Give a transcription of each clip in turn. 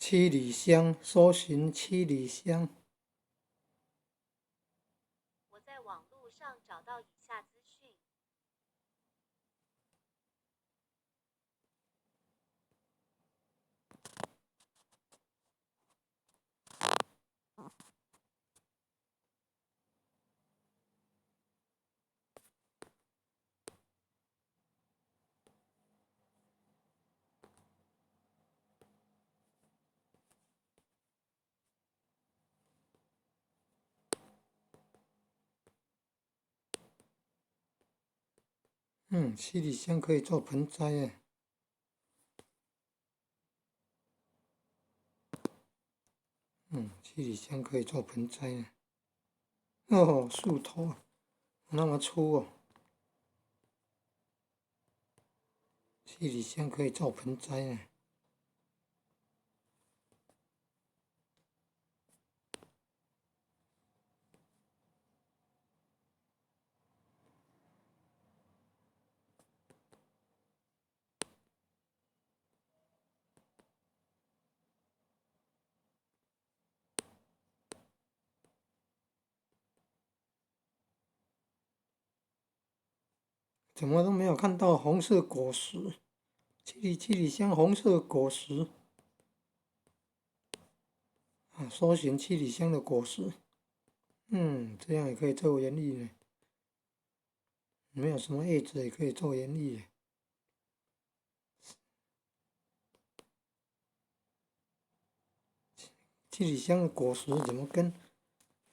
七里香，搜寻七里香。我在网路上找到以下资讯。七里香可以做盆栽耶。七里香可以做盆栽耶。哦，树头那么粗哦。七里香可以做盆栽耶。怎么都没有看到红色果实？七里香红色果实啊，搜寻七里香的果实。这样也可以做园艺呢。没有什么叶子也可以做园艺耶。七里香的果实怎么跟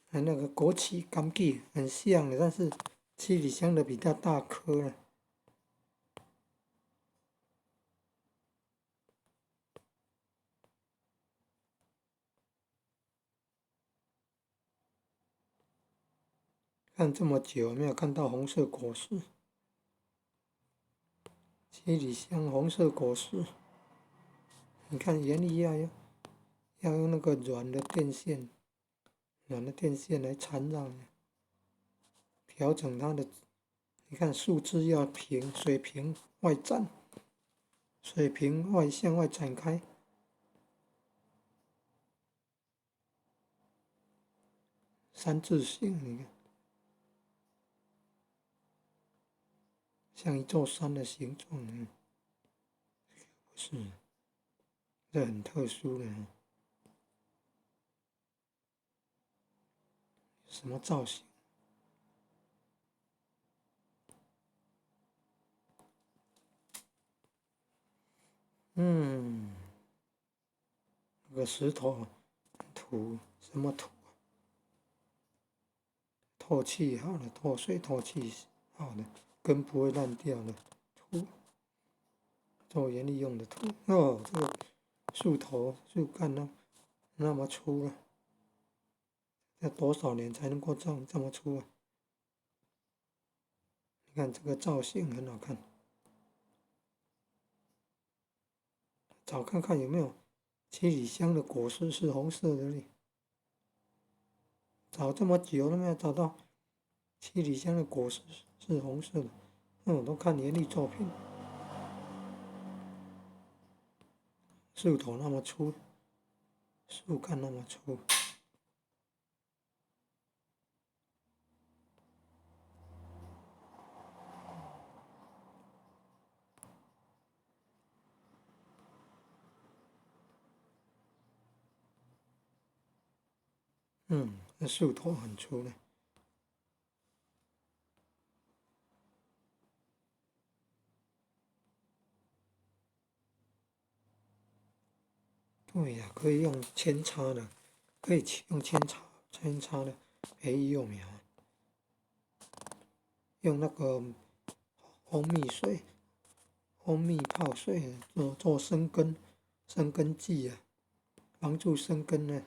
那个枸杞、柑橘很像的？但是七里香的比较大颗了。看这么久没有看到红色果实。七里香红色果实，你看原理要用那个软的电线来缠绕，调整它的。你看树枝要平，水平外展，水平向外展开。三字形，你看，像一座山的形状。不是，这很特殊的。什么造型？那个石头土什么土？透气好的，透水透气好的，根不会烂掉的土，做园艺用的土。哦，这个树头树干呢，那么粗啊，要多少年才能够这么粗啊？你看这个造型很好看，找看看有没有七里香的果实是红色的呢？找这么久都没有找到七里香的果实是红色的。我都看园艺作品，树头那么粗，树干那么粗。那树头很粗呢。对呀，可以用扦插的，可以用扦插的培育幼苗，用那个蜂蜜水、蜂蜜泡水做生根剂啊，帮助生根呢。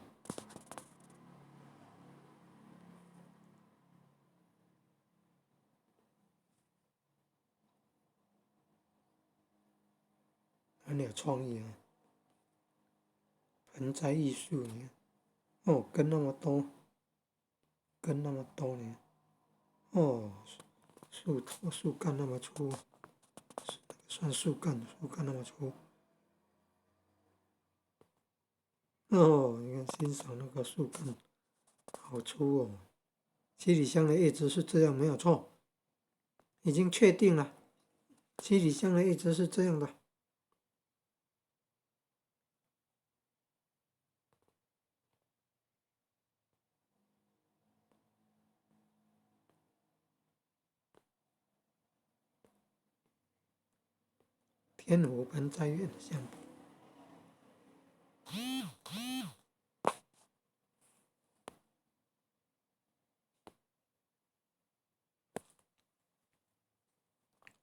很有创意啊！盆栽艺术，你看，哦，根那么多，根那么多呢，哦，树干那么粗，算树干那么粗。哦，你看欣赏那个树根，好粗哦。七里香的叶子是这样，没有错，已经确定了。七里香的叶子是这样的。天湖盆栽园相簿。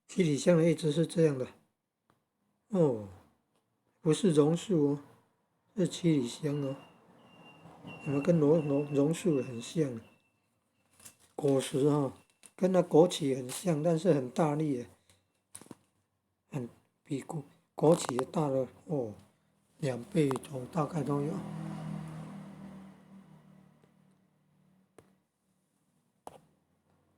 七里香的叶子是这样的。哦，不是榕树哦，是七里香哦。怎么跟榕树很像？果实哦，跟那枸杞很像，但是很大粒，比枸杞大了哦，2倍大概都有。